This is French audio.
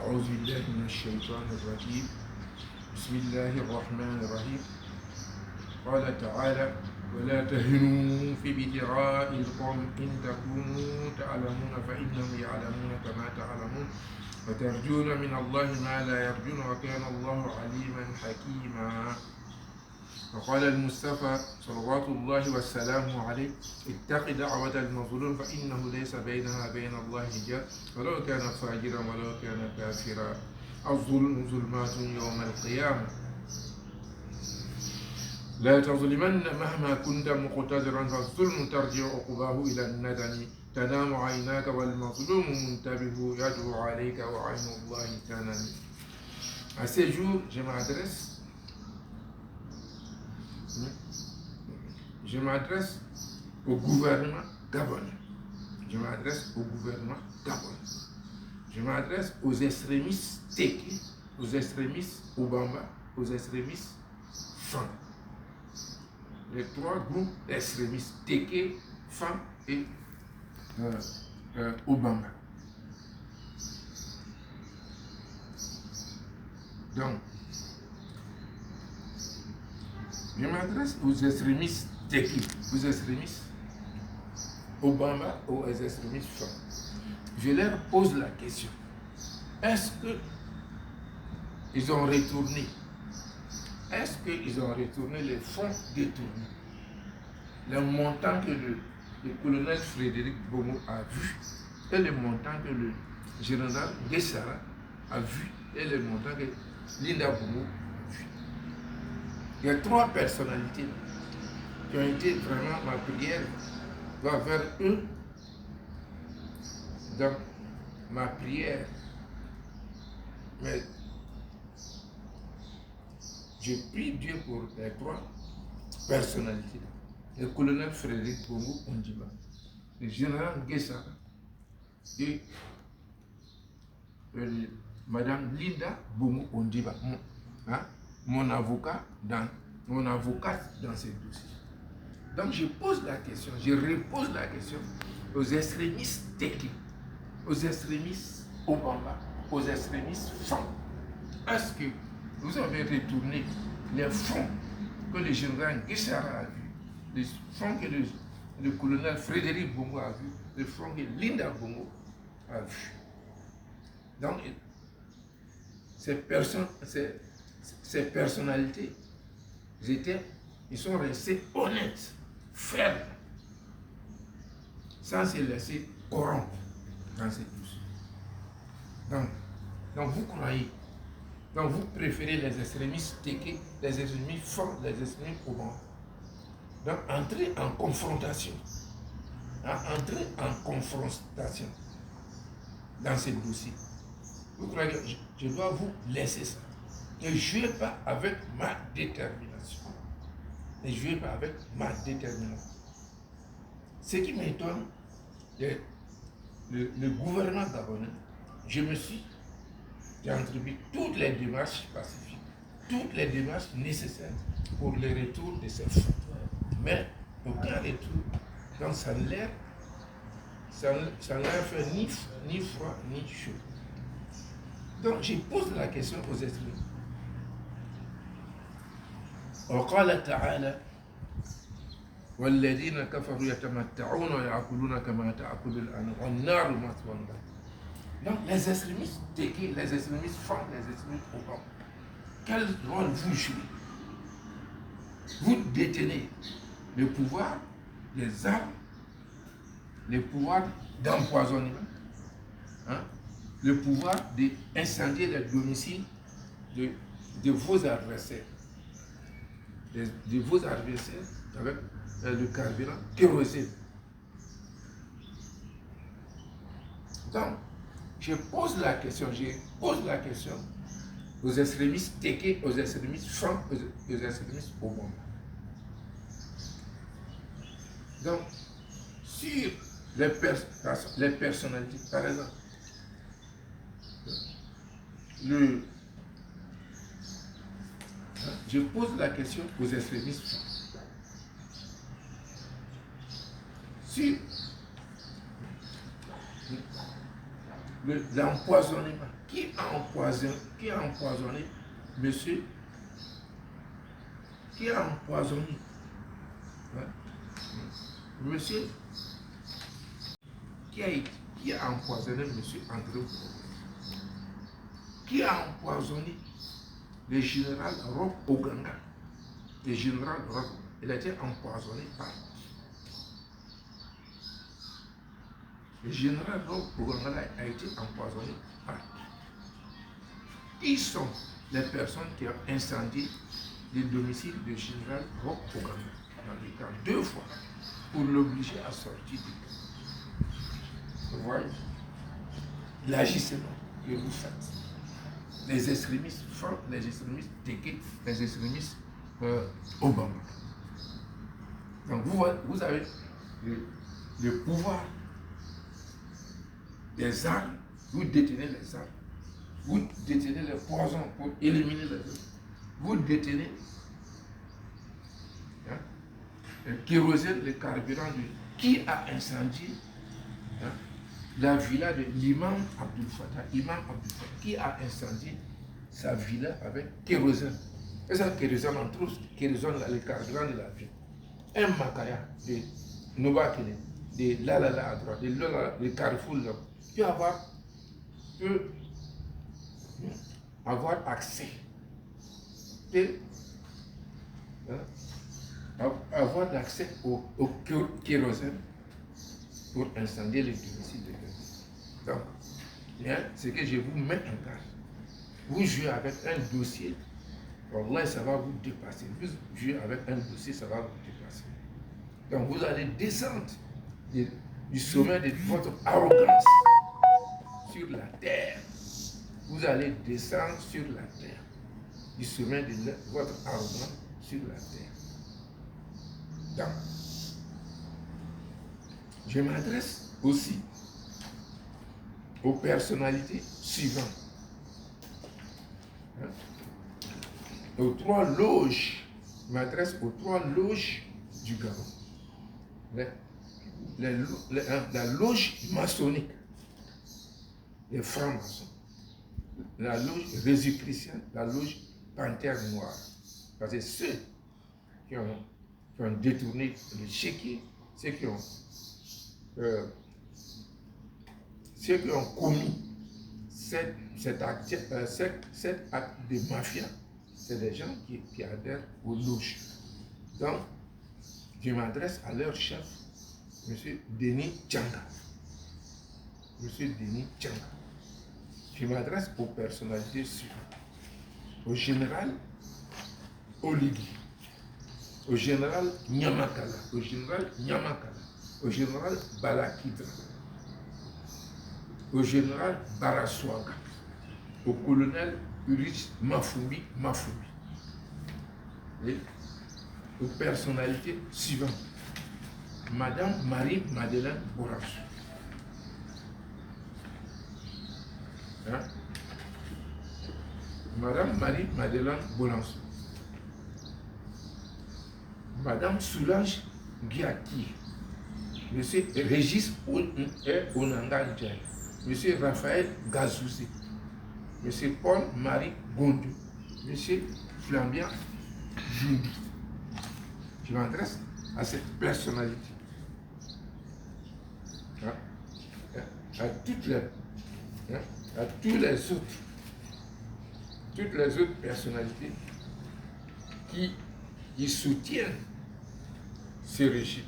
أعوذ بالله من الشيطان الرجيم بسم الله الرحمن الرحيم قال تعالى ولا تهنوا في ابتغاء القوم إن تكونوا تعلمون فإنهم يعلمون كما تعلمون وترجون من الله ما لا يرجون وكان الله عليما حكيما. وقال المصطفى صلوات الله وسلامه عليه اتق دعوة المظلوم فإنه ليس بينها بين الله حجاب ولو كان فاجرا ولو كان كافرا الظلم ظلمات يوم القيامة لا تظلمن مهما كنت مقتدرا فالظلم ترجع عقباه إلى الندم تنام عيناك والمظلوم منتبه يدعو عليك وعين الله تنام. À ces jours, je m'adresse au gouvernement gabonais. Je m'adresse au gouvernement gabonais. Je m'adresse aux extrémistes Teke, aux extrémistes Obamba, aux extrémistes FAN. Les trois groupes extrémistes Teke, FAN et Obamba. Donc, je m'adresse aux extrémistes Teke, aux extrémistes Obama, aux extrémistes FAN. Je leur pose la question. Est-ce qu'ils ont retourné les fonds détournés, le montant que le colonel Frédéric Bomo a vu et le montant que le général Guessara a vu et le montant que Linda Bomo a vu. Il y a trois personnalités qui ont été vraiment ma prière va vers eux. Donc, ma prière, mais je prie Dieu pour les trois personnalités. Le colonel Frédéric Bomo Ondiba, le général Guessara et Madame Linda Bomo Ondiba, mon avocate dans ces dossiers. Donc je pose la question, je repose la question aux extrémistes Teke, aux extrémistes Obama, aux extrémistes FAN. Est-ce que vous avez retourné les fonds que le général Guessara a vu, les fonds que le colonel Frédéric Bomo a vu, les fonds que Linda Bomo a vu? Donc, ces personnalités, ils sont restés honnêtes, fermes, sans se laisser corrompre dans ces dossiers. Donc vous croyez, donc vous préférez les extrémistes Teke, les extrémistes forts, les extrémistes Obama. Donc entrez en confrontation, dans ces dossiers. Vous croyez que je dois vous laisser ça? Ne jouez pas avec ma détermination. Ne jouez pas avec ma détermination. Ce qui m'étonne, le gouvernement gabonais, j'ai entrepris toutes les démarches pacifiques, toutes les démarches nécessaires pour le retour de ces fonds. Mais aucun retour, donc ça ne leur fait ni froid ni chaud. Donc je pose la question aux esprits. وقال تعالى والذين كفروا يتمتعون ويأكلون كما تأكل الأنعام والنار مثوى لهم. Donc les extrémistes Teke, les extrémistes FAN, les extrémistes Obama, quel rôle vous jouez? Vous détenez le pouvoir, les armes, le pouvoir d'empoisonnement, le pouvoir d'incendier les domiciles de vos adversaires. De vos adversaires avec le carburant kérosène. Donc, je pose la question aux extrémistes Teke, aux extrémistes FAN, aux extrémistes Obama. Donc, sur les personnalités, par exemple, je pose la question aux extrémistes FAN. Sur l'empoisonnement. Qui a empoisonné, monsieur? Qui a empoisonné? Hein? Monsieur, qui a empoisonné monsieur André Bourou? Qui a empoisonné le général Roch Oganga? Le général Roch, il a été empoisonné par le général Roch Oganga a été empoisonné par qui sont les personnes qui ont incendié le domicile du général Roch Oganga dans le camp 2 fois pour l'obliger à sortir du camp. Vous voyez l'agissement que vous faites. Les extrémistes font, les extrémistes Teke, les extrémistes Obama. Donc vous avez le pouvoir des armes, vous détenez les armes, vous détenez les poisons pour éliminer les autres, vous détenez le kérosène, le carburant qui a incendié la villa de l'imam Abdul Fattah, qui a incendié sa villa avec kérosène. Et ça, kérosène, on trouve kérosène, le carburant de la ville. Un Makaya de Nobakene, de Lalala à droite, de Lala, le Carrefour là, peut avoir accès, avoir accès au kérosène pour incendier les domiciles de quelqu'un. Donc, c'est que je vous mets en garde. Vous jouez avec un dossier, Wallah, ça va vous dépasser. Vous jouez avec un dossier, ça va vous dépasser. Donc, vous allez descendre du sommet de votre arrogance sur la terre. Vous allez descendre sur la terre, du sommet de votre arrogance sur la terre. Donc, je m'adresse aussi aux personnalités suivantes. Aux 3 loges, je m'adresse aux 3 loges du Gabon. La loge maçonnique, les francs-maçons, la loge résiclicienne, la loge panthère noire. Parce que ceux qui ont détourné le chéquier, ceux qui ont commis cet acte de mafia, c'est des gens qui adhèrent aux loges. Donc, je m'adresse à leur chef, M. Denis Tchanga. Je m'adresse aux personnalités suivantes. Au général Oligui, au général Nyamakala, au général Balakidra, au général Baraswaga, au colonel Ulrich Mafumi, et aux personnalités suivantes. Madame Marie-Madeleine Borançou. Madame Marie-Madeleine Borançou. Madame Solange Guiaki. Monsieur Régis Onanga Ndiaye. Monsieur Raphaël Gazouzi. Monsieur Paul-Marie Gondou. Monsieur Flambian Jumbi. Je m'adresse à cette personnalité. À toutes les autres personnalités qui soutiennent ce régime.